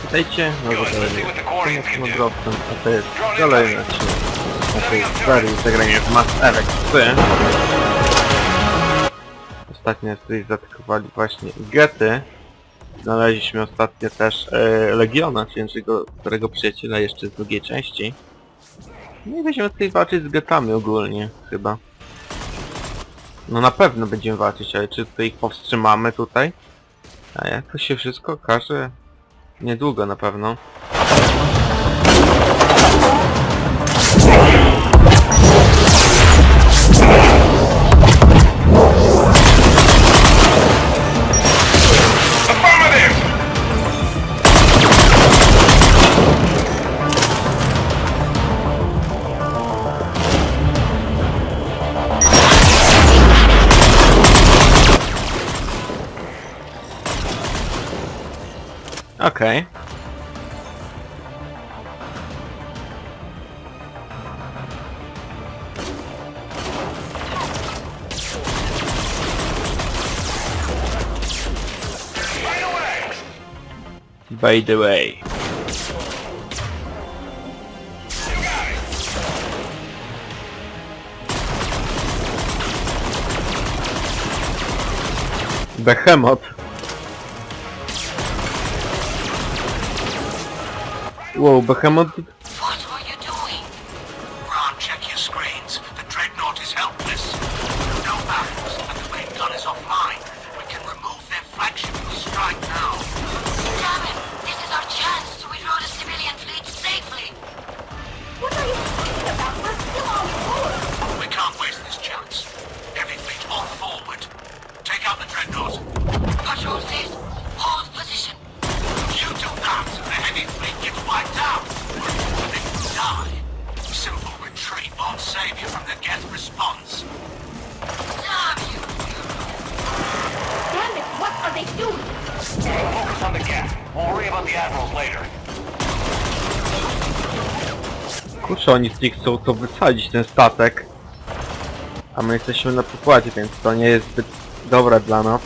Witajcie, komandorem, a to jest kolejny odcinek naszej serii Zagrajmy w Mass Effect 3. Ostatnio tutaj zaatakowali właśnie gety. Znaleźliśmy ostatnio też Legiona, czyli naszego starego przyjaciela jeszcze z drugiej części. No i będziemy tutaj walczyć z getami ogólnie, chyba. No na pewno będziemy walczyć, ale czy tutaj ich powstrzymamy tutaj? A jak to się wszystko okaże? Niedługo na pewno. Okej. By the way. Behemoth. Whoa, Behemoth. What are you doing? Ron, check your screens. The dreadnought is helpless. No battles, and the main gun is offline. We can remove their flagship and strike now. Damn it! This is our chance to withdraw the civilian fleet safely! What are you talking about? We're still on board! We can't waste this chance. Heavy fleet all forward. Take out the dreadnought. Patrol fleet, hold position! You do that, and the heavy fleet gets wiped out. And if you die, simple retreat won't save you from the Geth response. Damn you! Damn it! What are they doing? Focus on the Geth. We'll worry about the admirals later. Kurczę, oni z nich chcą to wysadzić, ten statek. A my jesteśmy na pokładzie, więc to nie jest zbyt dobre dla nas.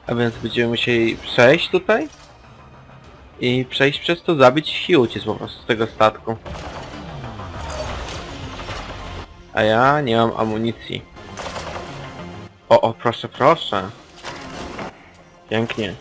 A więc będziemy musieli przejść tutaj. I przejść przez to, zabić ich i uciec po prostu z tego statku. A ja nie mam amunicji. O, proszę, proszę. Pięknie.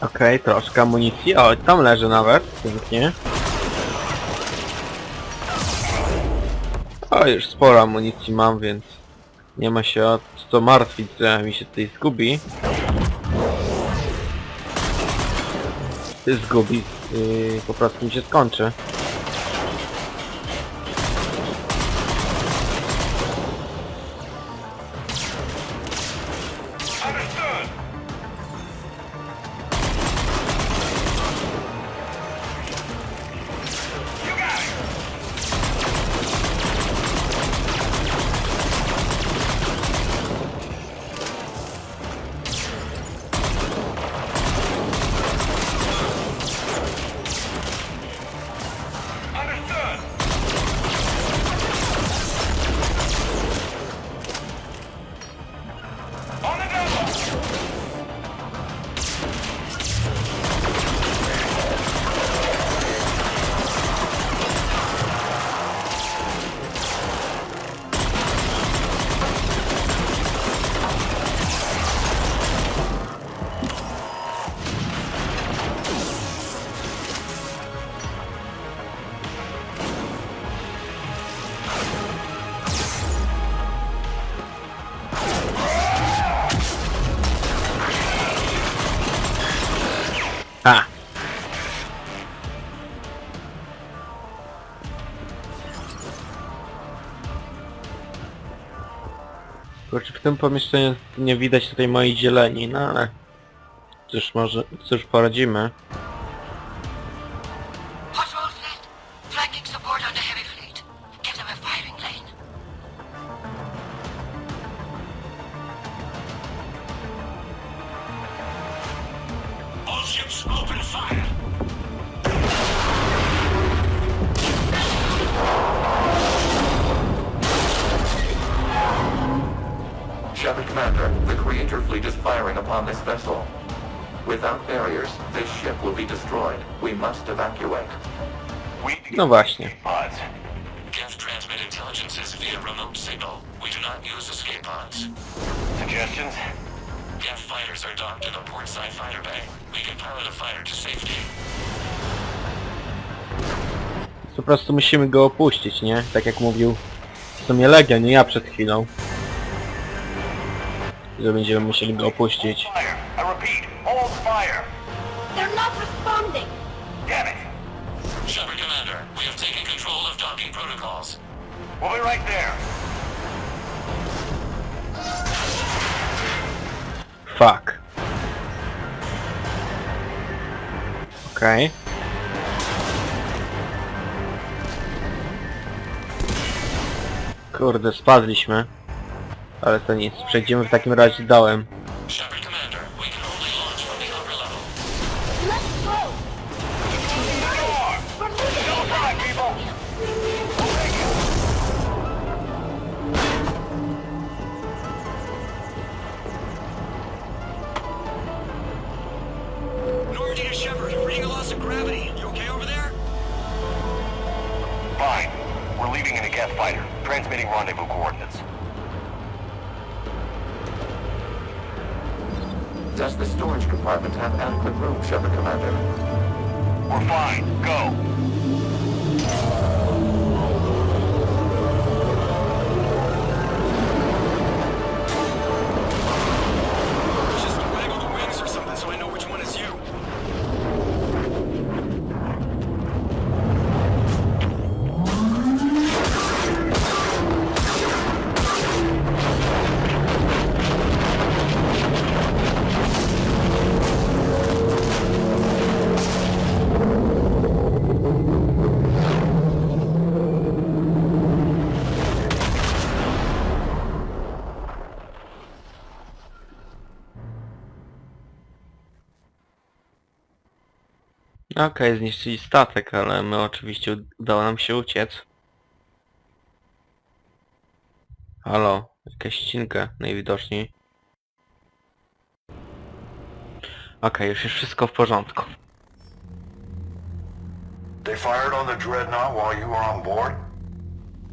Okej, troszkę amunicji. O, tam leży nawet. Pięknie. O, już sporo amunicji mam, więc nie ma się o co martwić, że mi się tutaj zgubi. Zgubi. Po prostu mi się skończy. Ha! Kurczę, w tym pomieszczeniu nie widać tutaj mojej zieleni, no ale... Cóż poradzimy. Patrol fleet, flanking support on the heavy fleet. Give them a firing lane. Shepard Commander, the Creator fleet is firing upon this vessel. Without barriers, this ship will be destroyed. We must evacuate. No właśnie. Pods. Geth transmit intelligences via remote signal. We do not use escape pods. Suggestions? Geth fighters are docked in a portside fighter bay. We can pilot a fighter to safety. Po prostu musimy go opuścić, nie? Tak jak mówił w sumie Legion, nie ja przed chwilą. Że będziemy musieli go opuścić. Fire. I repeat, hold fire. They're not responding. Damn it. Shepard Commander, we have taken control of docking protocols. We'll be right there. Fuck. Okej. Kurde, spadliśmy. Ale to nic, przejdziemy w takim razie dołem. Shepard Commander, we can only launch from the upper level. Let's go. We're losing Go back, people. Normandy to Shepard, reading a loss of gravity. You okay over there? Fine. We're leaving in a Geth fighter. Transmitting rendezvous coordinates. Does the storage compartment have adequate room, Shepard Commander? We're fine. Go. Just waggle the wings or something so I know which one is you. Okej, zniszczyli statek, ale my oczywiście udało nam się uciec. Halo, jakaś ścinka najwidoczniej. Okej, już jest wszystko w porządku. They fired on the dreadnought while you were on board?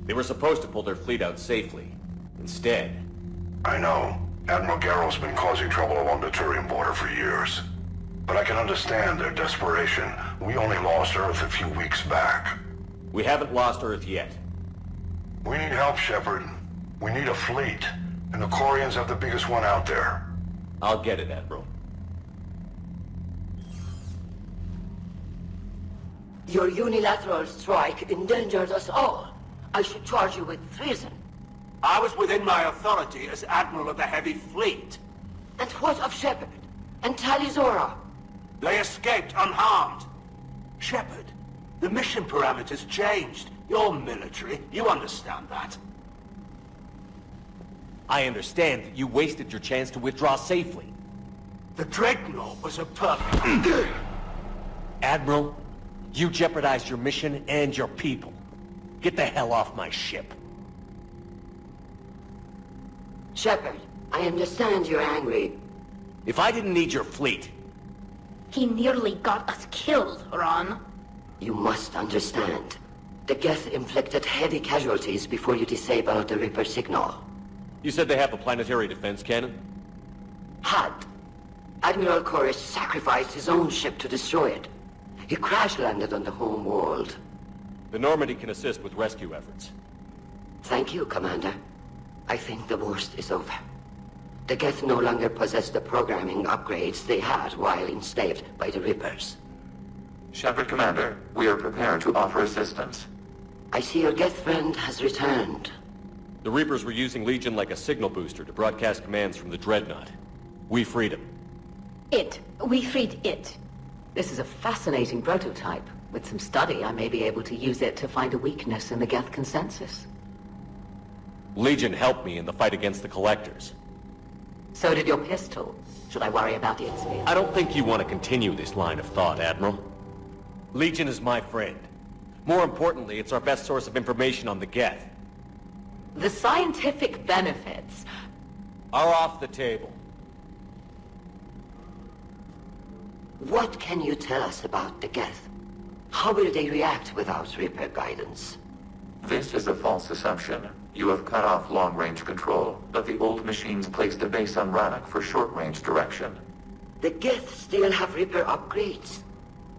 They were supposed to pull their fleet out safely. Instead, I know. Admiral Garrow's been causing trouble along the Turian border for years. But I can understand their desperation. We only lost Earth a few weeks back. we haven't lost Earth yet. We need help, Shepard. We need a fleet. And the Corians have the biggest one out there. I'll get it, Admiral. Your unilateral strike endangered us all. I should charge you with treason. I was within my authority as Admiral of the Heavy Fleet. And what of Shepard? And Talizora? They escaped unharmed. Shepard, the mission parameters changed. You're military. You understand that. I understand that you wasted your chance to withdraw safely. The Dreadnought was a perfect... Admiral, you jeopardized your mission and your people. Get the hell off my ship. Shepard, I understand you're angry. If I didn't need your fleet, He nearly got us killed, Ron. You must understand. The Geth inflicted heavy casualties before you disabled the Reaper signal. you said they have a planetary defense cannon? Had. Admiral Koresh sacrificed his own ship to destroy it. He crash-landed on the home world. The Normandy can assist with rescue efforts. Thank you, Commander. I think the worst is over. The Geth no longer possess the programming upgrades they had while enslaved by the Reapers. Shepard Commander, we are prepared to offer assistance. I see your Geth friend has returned. The Reapers were using Legion like a signal booster to broadcast commands from the Dreadnought. We freed him. We freed it. This is a fascinating prototype. With some study, I may be able to use it to find a weakness in the Geth consensus. Legion helped me in the fight against the Collectors. So did your pistol. Should I worry about its speed? I don't think you want to continue this line of thought, Admiral. Legion is my friend. More importantly, it's our best source of information on the Geth. The scientific benefits. are off the table. What can you tell us about the Geth? How will they react without Reaper guidance? This is a false assumption. You have cut off long-range control, but the old machines placed a base on Rannoch for short-range direction. The Geth still have Reaper upgrades.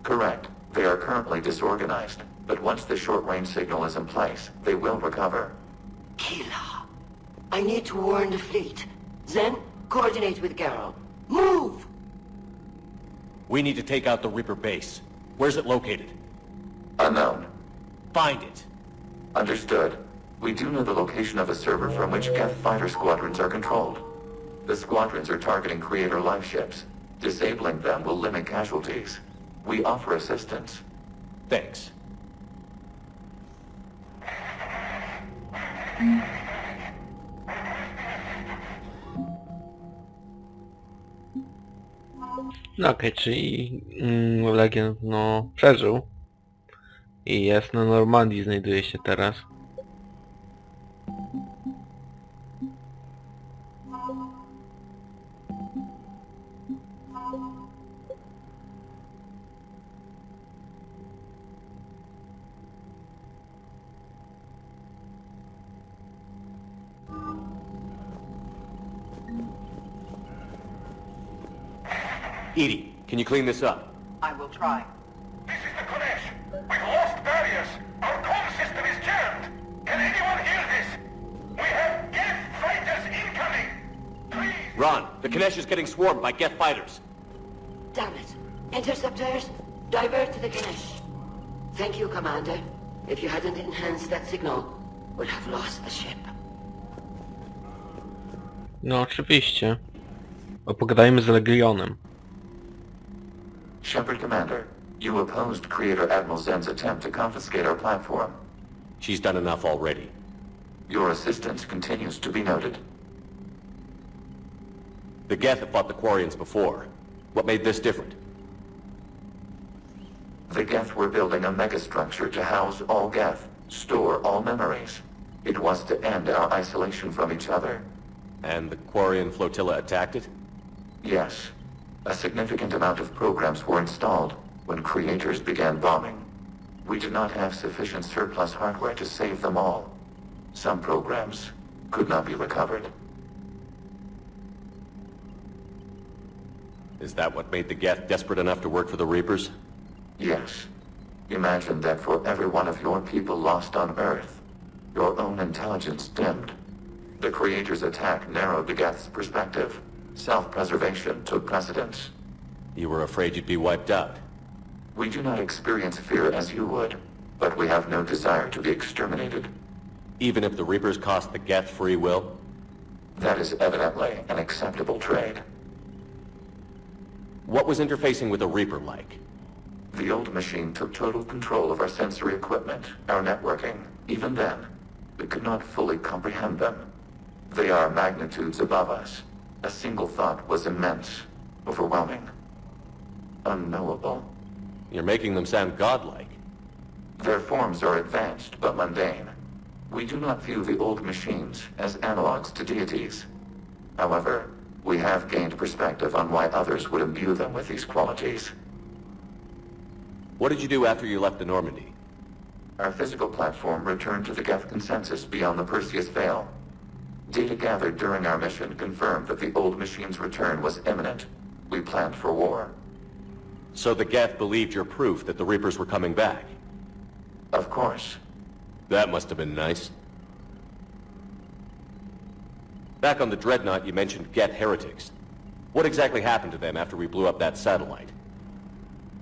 Correct. They are currently disorganized, but once the short-range signal is in place, they will recover. Kila, I need to warn the fleet. Then, coordinate with Garrow. Move! We need to take out the Reaper base. Where's it located? Unknown. Find it. Understood. We do know the location of a server from which Geth fighter squadrons are controlled. The squadrons are targeting creator life ships. Disabling them will limit casualties. We offer assistance. Thanks. No okej, czyli Legion no przeżył i jest na Normandii, znajduje się teraz. Edie, can you clean this up? I will try. This is the Konesh. We've lost barriers. Our comm system is jammed. Can anyone hear this? We have Geth fighters incoming. Please. Ron, the Kanesh is getting swarmed by Geth fighters. Damn it. Interceptors, divert to the Ganesh. Thank you, Commander. If you hadn't enhanced that signal, we'd have lost the ship. No oczywiście. Pogadajmy z Legionem. Shepard Commander, you opposed Creator Admiral Zen's attempt to confiscate our platform. She's done enough already. Your assistance continues to be noted. The Geth have fought the Quarians before. What made this different? The Geth were building a megastructure to house all Geth, store all memories. It was to end our isolation from each other. And the Quarian flotilla attacked it? Yes. A significant amount of programs were installed when creators began bombing. We did not have sufficient surplus hardware to save them all. Some programs could not be recovered. Is that what made the Geth desperate enough to work for the Reapers? Yes. Imagine that for every one of your people lost on Earth, your own intelligence dimmed. The Creator's attack narrowed the Geth's perspective. Self-preservation took precedence. You were afraid you'd be wiped out. We do not experience fear as you would, but we have no desire to be exterminated. Even if the Reapers cost the Geth free will? That is evidently an acceptable trade. What was interfacing with a Reaper like? The old machine took total control of our sensory equipment, our networking. Even then, we could not fully comprehend them. They are magnitudes above us. A single thought was immense, overwhelming, unknowable. You're making them sound godlike. Their forms are advanced but mundane. We do not view the old machines as analogs to deities. However, we have gained perspective on why others would imbue them with these qualities. What did you do after you left the Normandy? Our physical platform returned to the Geth consensus beyond the Perseus Veil. Data gathered during our mission confirmed that the old machine's return was imminent. We planned for war. So the Geth believed your proof that the Reapers were coming back? Of course. That must have been nice. Back on the Dreadnought, you mentioned Geth heretics. What exactly happened to them after we blew up that satellite?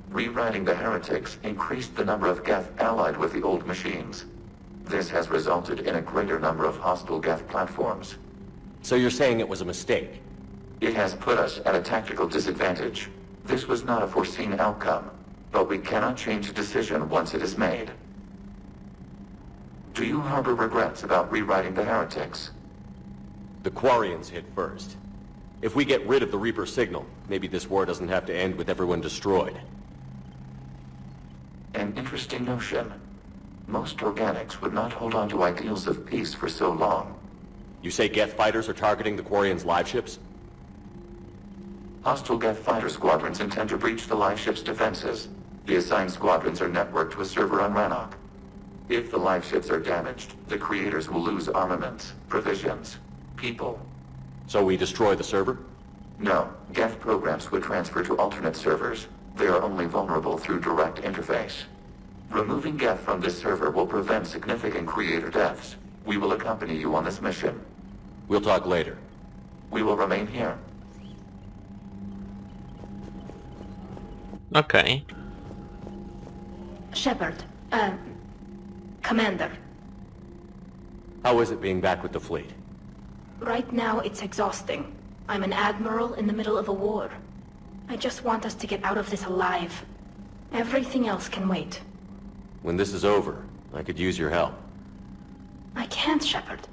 Rewriting the heretics increased the number of Geth allied with the old machines. This has resulted in a greater number of hostile Geth platforms. So you're saying it was a mistake? It has put us at a tactical disadvantage. This was not a foreseen outcome, but we cannot change a decision once it is made. Do you harbor regrets about rewriting the heretics? The Quarians hit first. If we get rid of the Reaper signal, maybe this war doesn't have to end with everyone destroyed. An interesting notion. Most organics would not hold on to ideals of peace for so long. You say Geth fighters are targeting the Quarians' live ships? Hostile Geth fighter squadrons intend to breach the live ship's defenses. The assigned squadrons are networked to a server on Rannoch. If the live ships are damaged, the creators will lose armaments, provisions, people. So we destroy the server? No, Geth programs would transfer to alternate servers. They are only vulnerable through direct interface. Removing Geth from this server will prevent significant creator deaths. We will accompany you on this mission. We'll talk later. We will remain here. Okej. Shepard, Commander. How is it being back with the fleet? Right now it's exhausting. I'm an admiral in the middle of a war. I just want us to get out of this alive. Everything else can wait. When this is over, I could use your help. I can't, Shepard.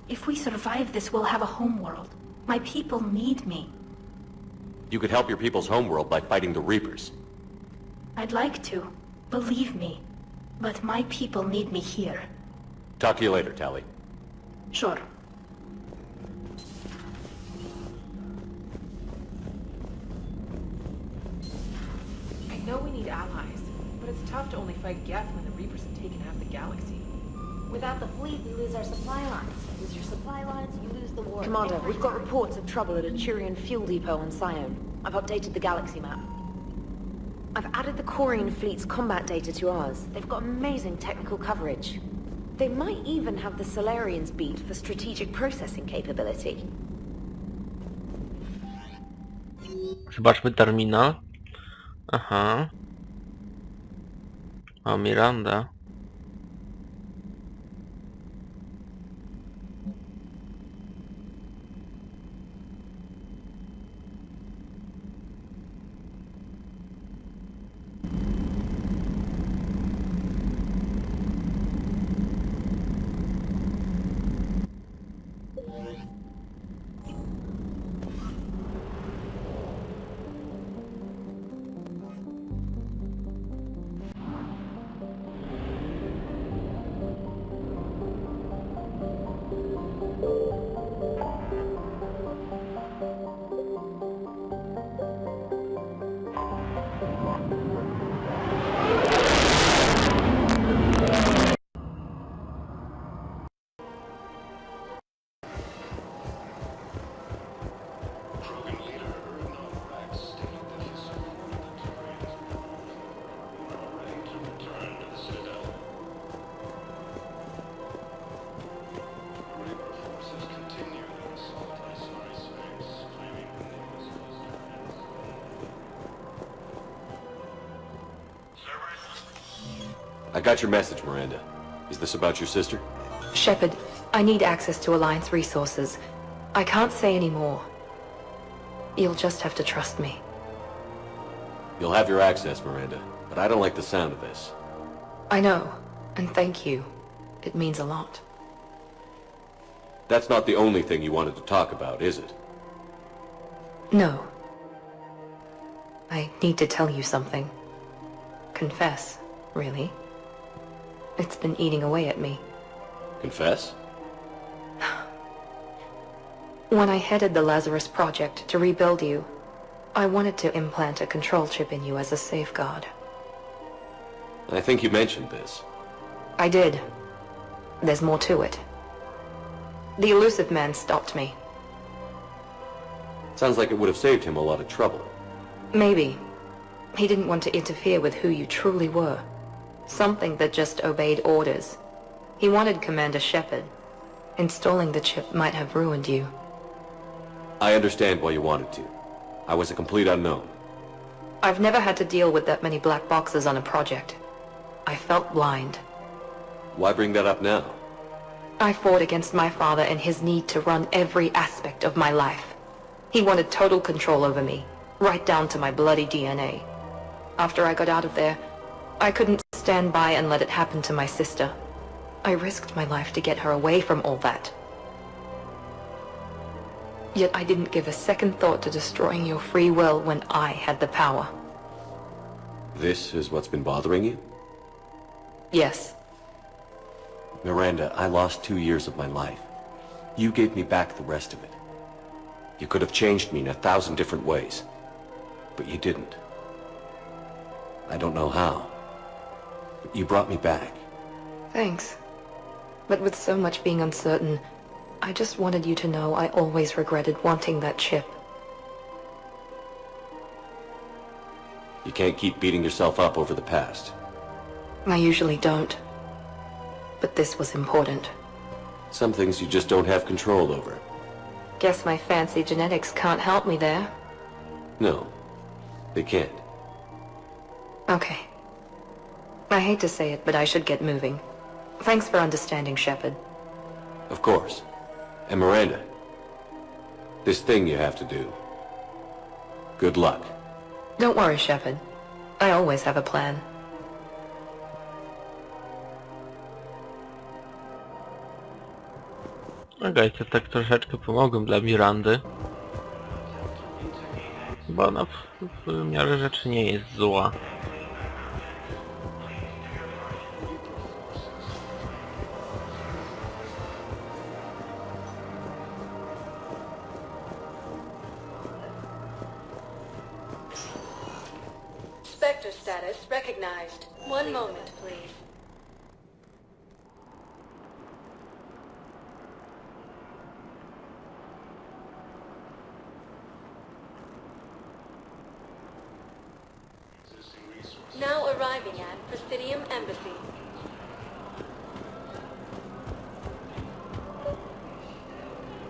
If we survive this, we'll have a homeworld. My people need me. You could help your people's homeworld by fighting the Reapers. I'd like to. Believe me. But my people need me here. Talk to you later, Tali. Sure. I know we need allies, but it's tough to only fight Geth when the Reapers have taken half the galaxy. Without the fleet, we lose our supply lines. Lose your supply lines, you lose the war. Commander, we've got reports of trouble at a Turian fuel depot on Sion. I've updated the galaxy map. I've added the Quarian fleet's combat data to ours. They've got amazing technical coverage. They might even have the Solarians beat for strategic processing capability. Zobaczmy terminal. Aha. O, Miranda. I got your message, Miranda. Is this about your sister? Shepard, I need access to Alliance resources. I can't say any more. You'll just have to trust me. You'll have your access, Miranda, but I don't like the sound of this. I know, and thank you. It means a lot. That's not the only thing you wanted to talk about, is it? No. I need to tell you something. Confess, really. It's been eating away at me. Confess? When I headed the Lazarus Project to rebuild you, I wanted to implant a control chip in you as a safeguard. I think you mentioned this. I did. There's more to it. The elusive man stopped me. Sounds like it would have saved him a lot of trouble. Maybe. He didn't want to interfere with who you truly were. Something that just obeyed orders. He wanted Commander Shepard. Installing the chip might have ruined you. I understand why you wanted to. I was a complete unknown. I've never had to deal with that many black boxes on a project. I felt blind. Why bring that up now? I fought against my father and his need to run every aspect of my life. He wanted total control over me, right down to my bloody DNA. After I got out of there, I couldn't stand by and let it happen to my sister. I risked my life to get her away from all that. Yet I didn't give a second thought to destroying your free will when I had the power. This is what's been bothering you? Yes. Miranda, I lost 2 years of my life. You gave me back the rest of it. You could have changed me in 1,000 different ways, but you didn't. I don't know how, but you brought me back. Thanks. But with so much being uncertain, I just wanted you to know I always regretted wanting that chip. You can't keep beating yourself up over the past. I usually don't. But this was important. Some things you just don't have control over. Guess my fancy genetics can't help me there. No, they can't. Okay. I hate to say it, but I should get moving. Thanks for understanding, Shepard. Of course. And Miranda, this thing you have to do. Good luck. Don't worry, Shepard. I always have a plan. Okej, to tak troszeczkę pomogłem dla Mirandy. Bo ona w miarę rzeczy nie jest zła. Spectre status recognized. One moment, please. Now arriving at Presidium Embassy.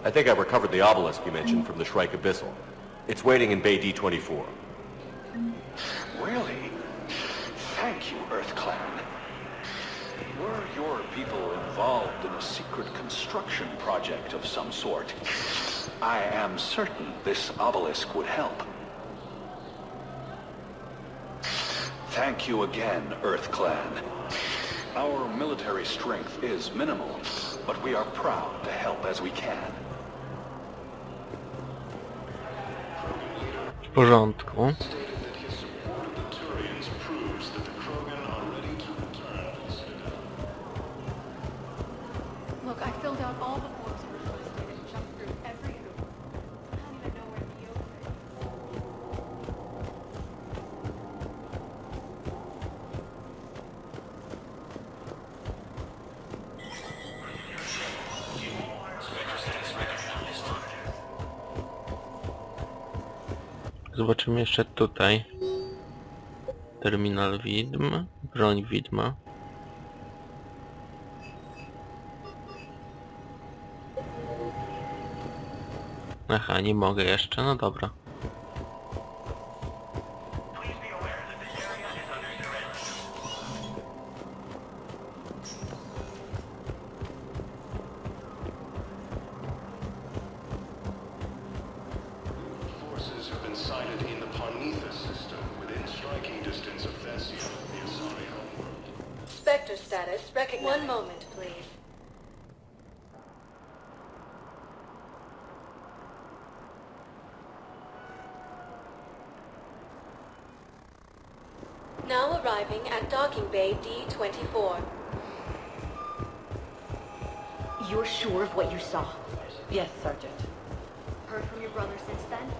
I think I recovered the obelisk you mentioned from the Shrike Abyssal. It's waiting in Bay D-24. Really? Thank you, Earth Clan. Were your people involved in a secret construction project of some sort? I am certain this obelisk would help. Thank you again, Earth Clan. Our military strength is minimal, but we are proud to help as we can. W porządku. Look, I filled out all the forms requested and jumped through every hoop. I don't even know where the open is. Zobaczymy jeszcze tutaj. Terminal widm, broń widma. Aha, nie mogę jeszcze, no dobra. Spectre status recognized. One moment, please. Now arriving at Docking Bay D-24. You're sure of what you saw? Yes, Sergeant. Heard from your brother since then?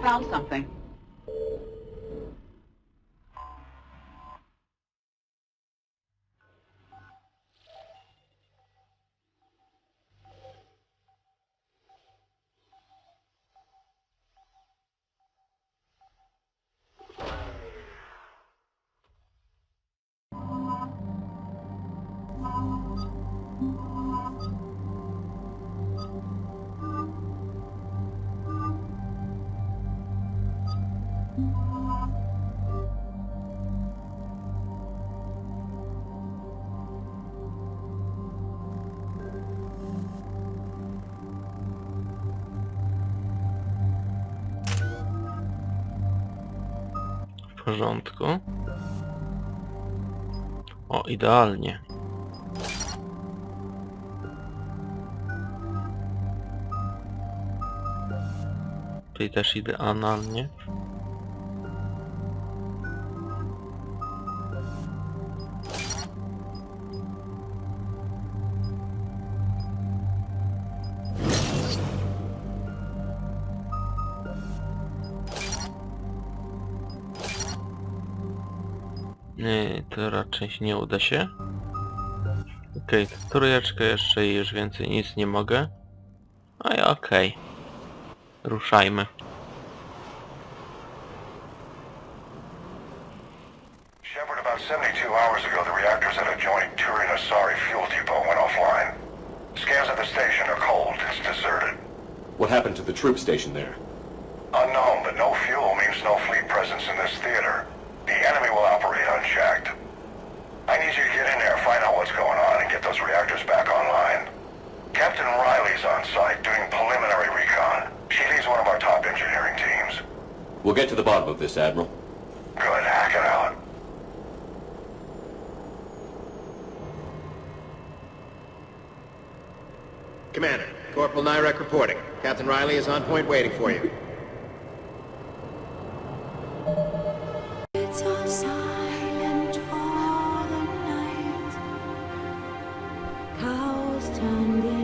Found something. porządku. O, idealnie. Tutaj też idealnie. Nie, to raczej nie uda się. Okej, trójeczkę jeszcze i już więcej nic nie mogę. No i okej. Ruszajmy. Shepard, about 72 hours ago, the reactors at a joint Turin-Asari fuel depot went offline. Scans at the station are cold. It's deserted. What happened to the troop station there? Unknown, but no fuel means no fleet presence in this theater. The enemy will operate unchecked. I need you to get in there, find out what's going on, and get those reactors back online. Captain Riley's on site doing preliminary recon. She leads one of our top engineering teams. We'll get to the bottom of this, Admiral. Good, hack it out. Commander, Corporal Nyrek reporting. Captain Riley is on point waiting for you. It's all silent for the night. Cows turned in.